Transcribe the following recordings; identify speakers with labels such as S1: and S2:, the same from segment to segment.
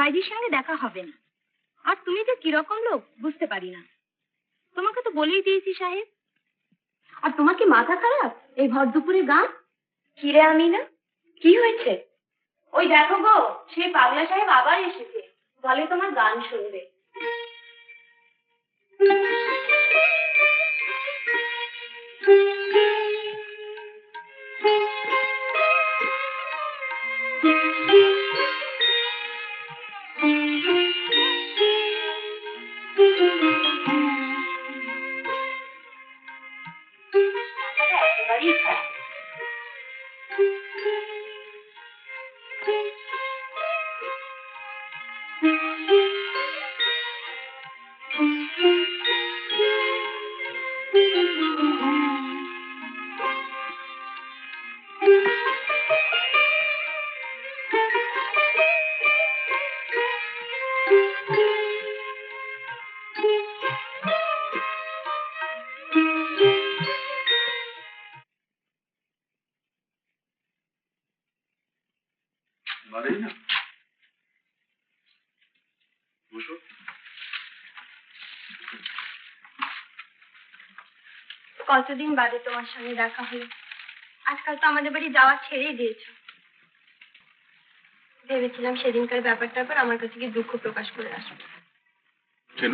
S1: বাইজির সঙ্গে দেখা হবে না। আর তুমি যে কিরকম লোক বুঝতে পারি না। তোমাকে তো বলেই দিয়েছি সাহেব। আর তোমার কি মাথা খারাপ এই ভর দুপুরে গান? কি রে আমিনা, কি হয়েছে? ওই দেখো গো, সেই পাগলা সাহেব আবার এসেছে, বলে তোমার গান শুনবে। একেবারেই খারাপ। কতদিন বাদে তোমার সঙ্গে দেখা হলো। আজকাল তো আমাদের বাড়ি যাওয়া ছেড়েই দিয়েছো। ভেবেছিলাম সেদিনকার ব্যাপারটার পর আমার কাছে গিয়ে দুঃখ প্রকাশ করে আসবো।
S2: কেন?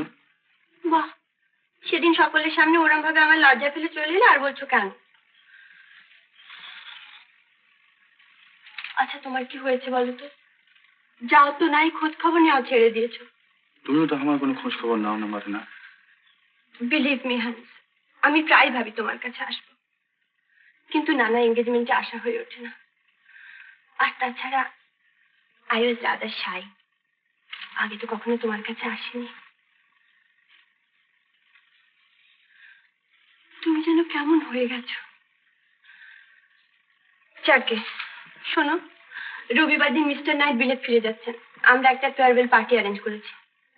S1: বাহ, সেদিন সকলের সামনে ওরম ভাবে আমার লজ্জা ফেলে চলে এলে, আর বলছো কেন? আচ্ছা তোমার কি হয়েছে বলো তো? যাও তো নাই, খোঁজ খবর নেওয়া ছেড়ে দিয়েছো।
S2: তুমিও তো আমার কোনো খোঁজ খবর নাও না মারে না।
S1: বিলিভ মি হান্স, আমি প্রায় ভাবি তোমার কাছে আসবো, কিন্তু নানা এঙ্গেজমেন্টে আসা হয়ে ওঠে না। আর তাছাড়া আই ওয়াজ রাদার শাই। আগে তো কখনো তোমার কাছে আসিনি। তুমি যেন কেমন হয়ে গেছো। যাকে শোনো, রবিবার দিন মিস্টার নাইট বিলেত ফিরে যাচ্ছেন। আমরা একটা ফেয়ারওয়েল পার্টি অ্যারেঞ্জ করেছি,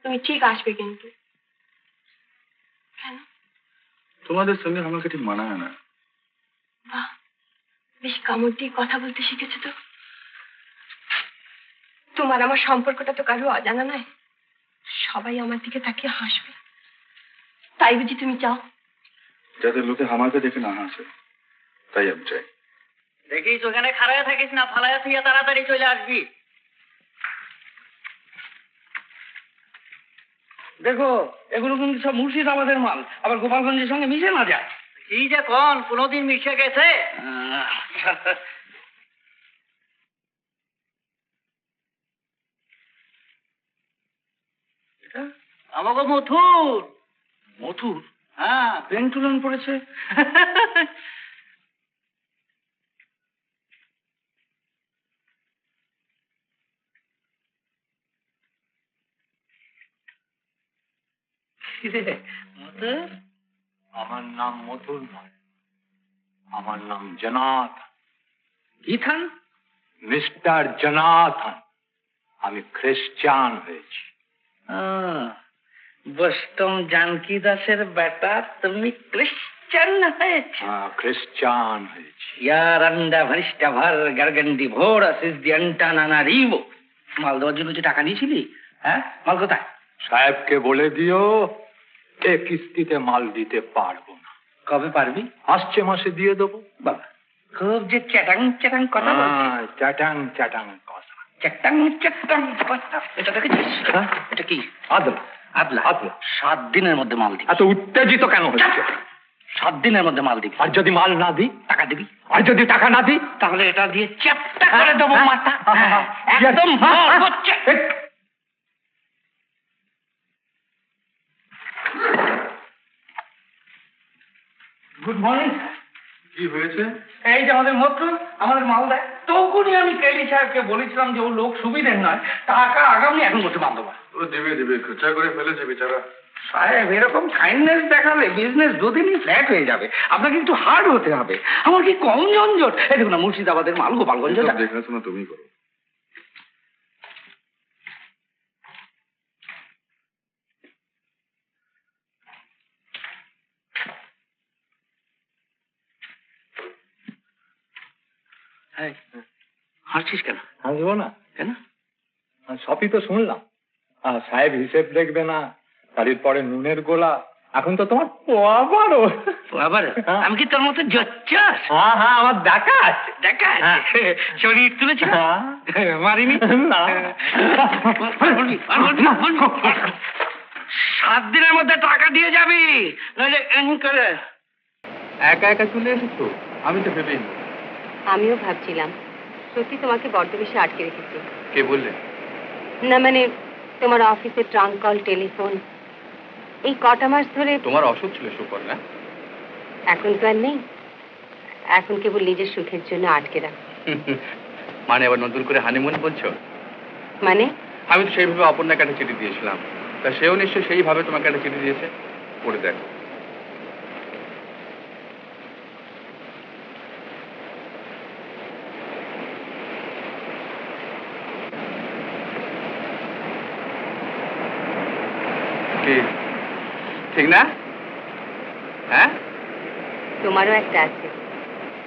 S1: তুমি ঠিক আসবে কিন্তু। কেন?
S2: তোমাদের সঙ্গে আমাকে ঠিক মানায় না।
S1: বাহ, বেশ কামড় দিয়ে কথা বলতে শিখেছো তো। তোমার আমার সম্পর্কটা তো কারো অজানা নয়। সবাই আমার দিকে তাকিয়ে হাসবে, তাই বুঝি তুমি চাও?
S2: যাতে লোকে আমাকে দেখে না হাসে, তাই আমি চাই।
S3: দেখিস ওখানে খাড়ায় থাকিস না, ফালাইয়া থেকে তাড়াতাড়ি চলে আসবি।
S4: দেখো, এগুলো কিন্তু সব মুর্শিদাবাদের মাল, আবার গোপালগঞ্জের সঙ্গে মিশে না যায়।
S3: কি যে কোন, কোনোদিন মিশে গেছে? আমাকে মথুর।
S4: মথুর?
S3: হ্যাঁ,
S4: পেন্টুলন পড়েছে।
S3: মথুর?
S5: আমার নাম মথুর নয়, আমার নাম জনাথন।
S4: ইথান?
S5: Mister Jonathan. আমি খ্রিস্টান হয়েছি।
S4: বোস্টন জানকি দাসের বেটা, তুমি ক্রিশ্চান হয়েছে?
S5: খ্রিস্টান হয়েছি।
S4: ইয়ার আন্ডা ভরিষ্টা ভর গার্গেন্ডি ভোর আসিস দি আন্টানানা রিবো। মাল দেওয়ার জন্য যে টাকা দিয়েছিলি, হ্যাঁ, মাল কোথায়?
S5: সাহেবকে বলে দিও এ কিস্তিতে মাল দিতে পারবো না।
S4: কবে পারবি?
S5: আসছে মাসে দিয়ে দেবো।
S4: বাবা, খুব যে চ্যাটাং চ্যাটাং কথা বলছিস।
S5: চ্যাটাং চ্যাটাং কথা।
S4: চ্যাটাং চ্যাটাং কথা। এটা দেখেছিস? এটা কি?
S5: আদলা
S4: আদলা?
S5: আদলা।
S4: 7 দিনের মধ্যে মাল দিবি।
S5: এত উত্তেজিত কেন হচ্ছে?
S4: 7 দিনের মধ্যে মাল দিবি।
S5: আর যদি মাল না দিই?
S4: টাকা দিবি।
S5: আর যদি টাকা না দিই?
S4: তাহলে এটা দিয়ে চ্যাপটা করে দেবো মাথা। একদম হচ্ছে। Good morning.
S2: কি হয়েছে?
S4: এই যে আমাদের মত্র, আমাদের মাল দেয়। তখনই আমি কেলি সাহেবকে বলেছিলাম যে ও লোক সুবিধের নয়, টাকা আগামী এখন করতে বান্ধব।
S2: ও দেবে দেবে, খরচা করে ফেলেছে বেচারা।
S4: সাহেব, এরকম কাইন্ডনেস দেখালে বিজনেস দুদিনই ফ্ল্যাট হয়ে যাবে। আপনাকে একটু হার্ড হতে হবে। আমার কি কম ঝঞ্ঝট? এই দেখুন না, মুর্শিদাবাদের মাল গোপালগঞ্জ
S2: দেখাশোনা তুমি করো।
S4: হাসছিস কেন?
S5: হাসবো না।
S4: কেন?
S5: সবই তো শুনলাম। সাহেব হিসেব দেখবে না, তারির পরে নুনের গোলা, এখন তো তোমার পোয়া বারো।
S4: আবার আমি কি তোর মতো জচ্চাস?
S5: হ্যাঁ হ্যাঁ, আমার দেখা আছে।
S4: দেখা শরীর তুলেছিল মারিনি
S5: না।
S4: 7 দিনের মধ্যে টাকা দিয়ে যাবি, নইলে করে।
S2: একা একা চলে এসেছো? আমি তো ভেবেই নি।
S1: আমিও ভাবছিলাম সত্যি তোমাকে বড্ড বেশি আটকে রেখেছি।
S2: কে বললে?
S1: না মানে তোমার অফিসে ট্রাঙ্ক কল, টেলিফোন, এই কটা মাস ধরে।
S2: তোমার অসুখ ছিল সুপর না?
S1: এখন তো আর নেই, এখন কেবল নিজের সুখের জন্য আটকে রাখ।
S2: মানে আবার নতুন করে হানিমুন বলছো?
S1: মানে
S2: আমি তো সেইভাবে অপর্ণাকে একটা চিঠি দিয়েছিলাম, তা সেও নিশ্চয়ই সেইভাবে তোমাকে একটা চিঠি দিয়েছে। পড়ে দেখো। কি ঠিক না? হ্যাঁ,
S1: তোমারও একটা আছে।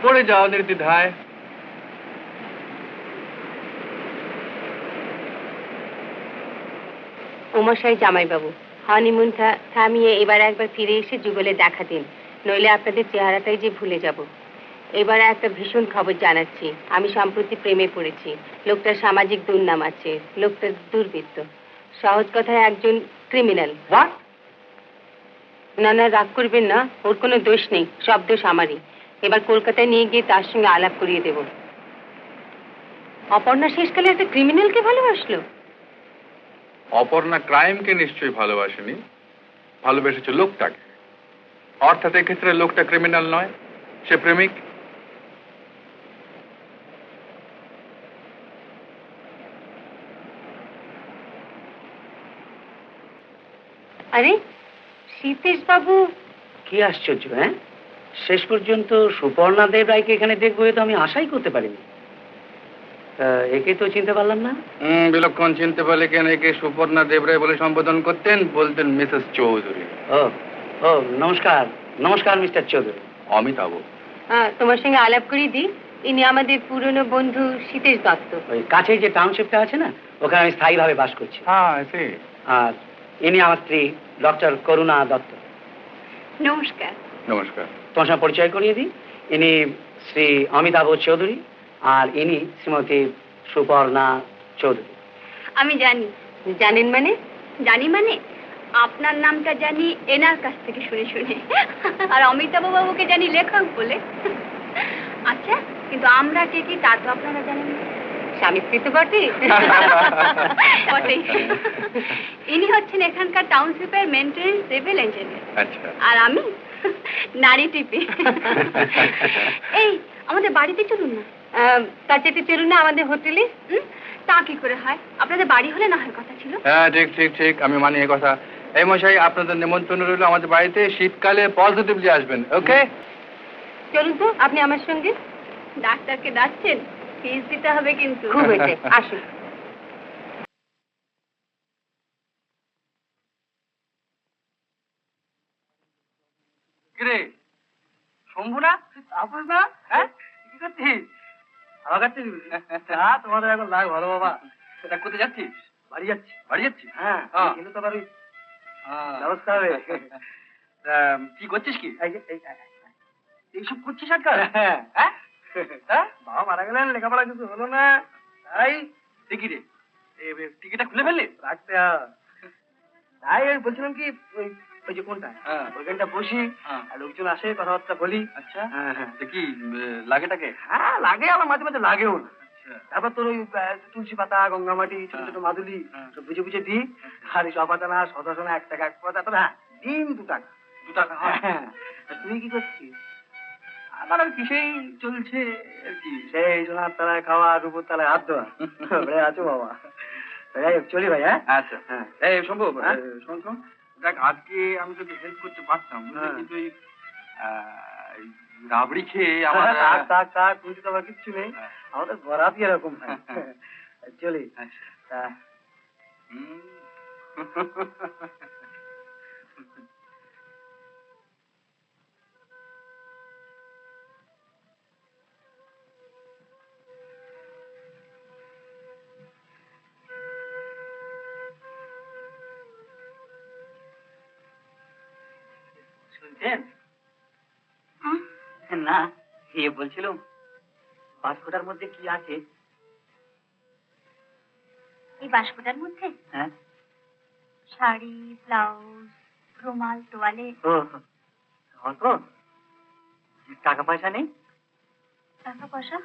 S2: পড়ে যাও নির্দ্বিধায়।
S1: উমাশাই জামাইবাবু, হানিমুনটা থামিয়ে এবার একবার ফিরে এসে যুগলে দেখা দিন, নইলে আপনাদের চেহারাটাই যে ভুলে যাব। এবার একটা ভীষণ খবর জানাচ্ছি। আমি সম্প্রতি প্রেমে পড়েছি। লোকটার সামাজিক দুর্নাম আছে, লোকটা দুর্বৃত্ত, সহজ কথায় একজন ক্রিমিনাল।
S4: হোয়াট?
S1: না না, রাগ করবেন না, ওর কোনো দোষ নেই, সব দোষ আমারই। এবার কলকাতায় নিয়ে গিয়ে তার সঙ্গে আলাপ করিয়ে দেব। অপর্ণা শেষকালে একটা ক্রিমিনালকে ভালোবাসলো।
S2: অপর্ণা ক্রাইমকে নিশ্চয়ই ভালোবাসেনি, ভালোবেসেছে লোকটাকে। অর্থাৎ এক্ষেত্রে লোকটা ক্রিমিনাল নয়, সে প্রেমিক।
S1: আরে সীতেশ বাবু,
S4: কি আশ্চর্য! হ্যাঁ, শেষ পর্যন্ত সুপর্ণা দেব রায়কে এখানে দেখবো এ তো আমি আশাই করতে পারিনি। একে তো চিনতে পারলাম না।
S2: বিলক্ষণ চিনতে পারলে কেন? একে সুপর্ণা দেবরায় বলে সম্বোধন করতেন, বলতেন মিসেস চৌধুরী।
S4: ও ও, নমস্কার নমস্কার মিস্টার চৌধুরী।
S2: অমিতাভ।
S1: তোমার সঙ্গে আলাপ করিয়ে দিই, ইনি আমাদের পুরনো বন্ধু সীতেশ দত্ত।
S4: ওই কাছেই যে টাউনশিপটা আছে না, ওখানে আমি স্থায়ীভাবে বাস করছি।
S2: হ্যাঁ, সে
S4: আর ইনি আমার স্ত্রী ডক্টর করুণা দত্ত।
S1: নমস্কার।
S2: নমস্কার।
S4: তোমার সঙ্গে পরিচয় করিয়ে দিই, ইনি শ্রী অমিতাভ চৌধুরী, আর ইনি শ্রীমতী সুপর্ণা চৌধুরী।
S1: আমি জানি। জানেন মানে? জানি মানে আপনার নামটা জানি এনার কাছ থেকে শুনে শুনে, আর অমিতাভ বাবুকে জানি লেখক বলে। আচ্ছা, কিন্তু আমরা কে কি তা তো আপনারা জানেন না। স্বামী স্ত্রী তো বটে। বটেই। ইনি হচ্ছেন এখানকার টাউনশিপের মেইনটেনেন্স সিভিল ইঞ্জিনিয়ার।
S2: আচ্ছা।
S1: আর আমি নারী টিপি। এই আমাদের বাড়িতে চলুন না। তার যেতে চলুন না আমাদের হোটেলে। তা কি করে হয়? আপনাদের বাড়ি হলে না হয় কথা ছিল।
S2: হ্যাঁ, ঠিক ঠিক ঠিক, আমি মানি এ কথা। এই মশাই, আপনাদের নিমন্ত্রণ রইল আমাদের বাড়িতে। শীতকালে পজিটিভলি আসবেন, ওকে?
S1: চলুন তো আপনি আমার সঙ্গে। ডাক্তারকে ডাকছেন, ফিস দিতে হবে কিন্তু। খুব হয়েছে, আসুন।
S4: কিরে শম্ভু না? তাপস না? হ্যাঁ, কি করছিস? আমার কাছে তোমাদের এখন লাগ ভালো বাবা। তা কোথায় যাচ্ছিস? বাড়ি যাচ্ছি। বাড়ি যাচ্ছি? হ্যাঁ, কিন্তু তো আবার ওই ব্যবস্থা হবে। কি করছিস? কি এইসব করছিস আজকাল? হ্যাঁ, বাবা মারা গেলেন, লেখাপড়া কিছু হলো না, তাই দেখি রে টিকিটটা খুলে ফেললি রাখতে। তাই আমি বলছিলাম কি, ওই ওই যে কোনটা, ওইখানটা বসি, আর লোকজন আসে, কথাবার্তা বলি। আচ্ছা, হ্যাঁ হ্যাঁ। কি লাগেটাকে? হ্যাঁ, লাগে, আমার মাঝে মাঝে লাগেও না। তারপর তোর ওই তুলসী পাতা, গঙ্গামাটি, ছোট ছোট মাদুলি সব বুঝে বুঝে দিই। আর এই সপাতানা শতাসনা 1 টাকা 1 পয়সা, তবে হ্যাঁ দিন 2 টাকা। 2 টাকা? হ্যাঁ। তুই কি করছিস? আমার আর কিসেই চলছে আর কি, সেই সোনার তলায় খাওয়া, রূপোর তলায় হাত দেওয়া। আছো বাবা। যাই হোক, চলি ভাই। হ্যাঁ, আচ্ছা। হ্যাঁ, এই সম্ভব, শোন শোন, দেখ আজকে আমি তোকে হেল্প করতে পারতাম, কিন্তু এই রাবড়ি খেয়ে আমার থাক থাক, তুই তো আমার কিচ্ছু নেই, আমাদের বরাতি এরকম ভাই। চলি। আচ্ছা। শুনছেন? না, এ বলছিলাম বাস্কটার মধ্যে কি আছে?
S1: এই বাস্কটার মধ্যে
S4: হ্যাঁ,
S1: শাড়ি, ব্লাউজ, রুমাল, তোয়ালে।
S4: ও অল্প টাকা পয়সা নেই,
S1: টাকা পয়সা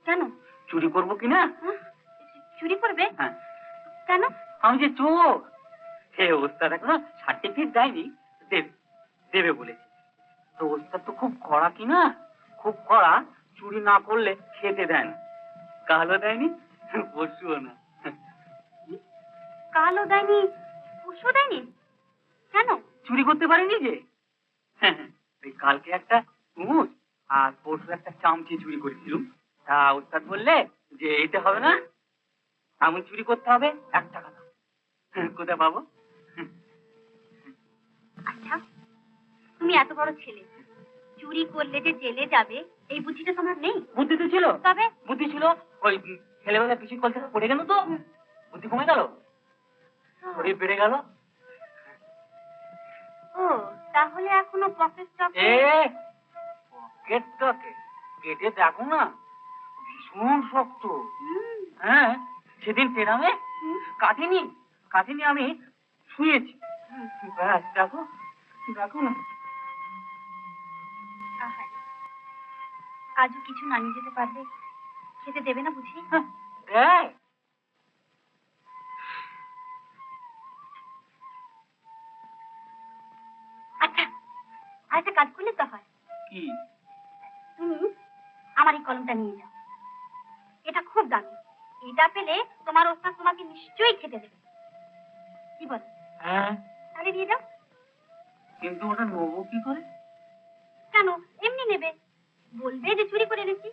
S1: কেন?
S4: চুরি করবো কিনা?
S1: হ্যাঁ? চুরি করবে?
S4: হ্যাঁ,
S1: কেন?
S4: আমি যে চোর। হে ওস্তাদ এখনো সার্টিফিকেট দেয়নি, দেবে দেবে বলেছে। তো ওস্তাদ তো খুব কড়া কিনা, খুব কড়া, চুরি না করলে খেতে দেয় না। কালও দেয়নি, পরশুও না।
S1: কালও দেয়নি, পরশু দেয়নি? কেন?
S4: চুরি করতে পারিনি যে। ওই কালকে একটা কুমুর আর পরশু একটা চামচি চুরি করেছিলাম। তা ওস্তাদ বললে যে এটা হবে না, এমন চুরি করতে হবে 1 টাকা দাও। কোথায় পাবো?
S1: আচ্ছা, তুমি এত বড় ছেলে, চুরি করলে যে জেলে যাবে এই বুদ্ধিটা তোমার নেই?
S4: বুদ্ধি তো ছিল,
S1: তবে
S4: বুদ্ধি ছিল। ওই ছেলেবেলা পিছিয়ে কল থেকে পড়ে গেল তো বুদ্ধি কমে গেল, শরীর বেড়ে গেল।
S1: ও, তাহলে এখনো পকেট
S4: এ পকেটটাকে কেটে দেখো না, ভীষণ শক্ত। হ্যাঁ, সেদিন পেরামে কাটিনি কাটিনি, আমি শুয়েছি। ব্যাস, দেখো দেখো না।
S1: আজও কিছু না নিয়ে যেতে পারবে, খেতে দেবে না বুঝি?
S4: হ্যাঁ, দেয়।
S1: আচ্ছা, আরেকটা কাজ করলে তো হয়।
S4: কি?
S1: তুমি আমার এই কলমটা নিয়ে যাও, এটা খুব দামি। এটা পেলে তোমার ওস্তাদ তোমাকে নিশ্চয়ই খেতে দেবে। কি বল?
S4: হ্যাঁ,
S1: তাহলে নিয়ে যাও।
S4: কিন্তু ওটা নেবো কি করে?
S1: কেন, এমনি নেবে, বলবে যে চুরি করে এনেছি।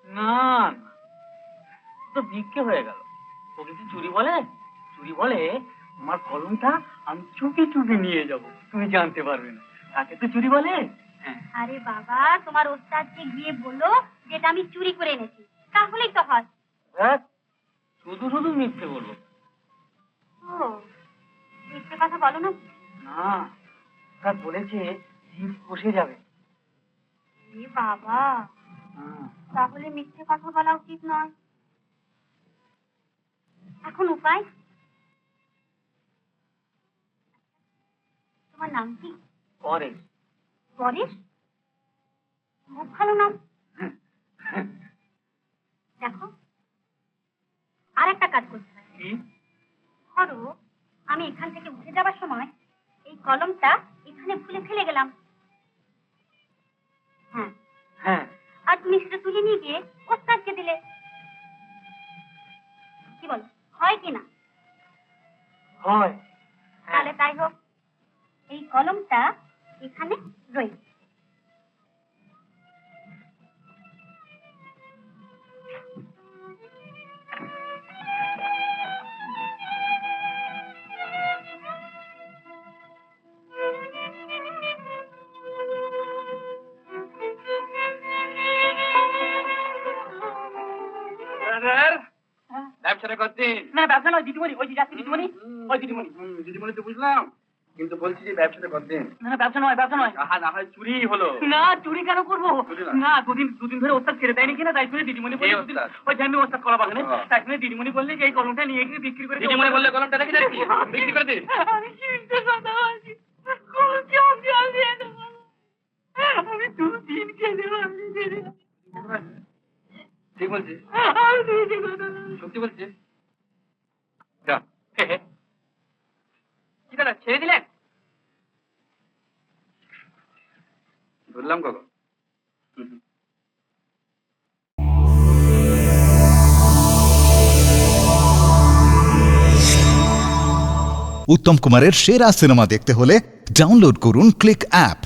S4: না না, তো ভিক্ষে হয়ে গেল। ও কিছু চুরি বলে? চুরি বলে আমার কলমটা আমি চুপি চুপি নিয়ে যাব, তুমি জানতে পারবে না। তাকে তো চুরি বলে। হ্যাঁ,
S1: আরে বাবা, তোমার ওস্তাদকে গিয়ে বলো যেটা আমি চুরি করে এনেছি, তাহলেই তো হয়।
S4: ব্যাস, শুধু শুধু মিথ্যে বলবো।
S1: ও, মিথ্যে কথা বলো না?
S4: না, তা বলেছে জিভ কষে যাবে।
S1: এ বাবা, তাহলে মিথ্যে কথা বলা উচিত নয়। এখন উপায়? তোমার নাম কি?
S4: পরে
S1: পরেশ? খুব ভালো নাম। দেখো, আর একটা কাজ করতে হয়।
S4: কি?
S1: ধরো, আমি এখান থেকে উঠে যাবার সময় এই কলমটা এখানে ভুলে ফেলে গেলাম। হ্যাঁ,
S4: হ্যাঁ,
S1: আর তুমি সেটা তুলে নিয়ে গিয়ে ওস্তাদকে দিলে। কি বল, হয় কি না?
S4: হয়।
S1: তাহলে তাই হোক, এই কলমটা এখানে রইল।
S2: ব্যবসাটা করতেন?
S4: না, ব্যবসা নয়, দিদিমণি। ওই যে যাচ্ছে দিদিমণি, ওই দিদিমণি।
S2: দিদিমণি তো বুঝলাম, কিন্তু বলছি যে ব্যবসাটা করতেন।
S4: না না, ব্যবসা নয়, ব্যবসা নয়।
S2: আহা, না হয় চুরি হলো।
S4: না, চুরি কেন করবো?
S2: চুরি না।
S4: না, দুদিন ধরে ওস্তাদ ছেড়ে দেয়নি কিনা, তাই শুনে দিদিমণি বললে,
S2: কে ওস্তাদ?
S4: ওই যে আমি ওস্তাদ কলা বাগানে,
S2: ও।
S4: তাই শুনে দিদিমণি বললে যে এই কলমটা নিয়ে গিয়ে বিক্রি করে দিও।
S2: দিদিমণি বললে কলমটা রেখে যাচ্ছি, বিক্রি করে দিন।
S4: আমি চিনতে কথা বলছি, বলছি আমি আসি না। আমি 2 দিন খেলে আমি ছেড়ে
S2: ঠিক বলছি,
S4: আমি দিদি কথা বলছি।
S2: সত্যি বলছি। যা,
S4: কি দাদা, ছেড়ে দিলেন?
S2: ধরলাম কখন?
S6: উত্তম কুমারের সেরা সিনেমা দেখতে হলে ডাউনলোড করুন ক্লিক অ্যাপ।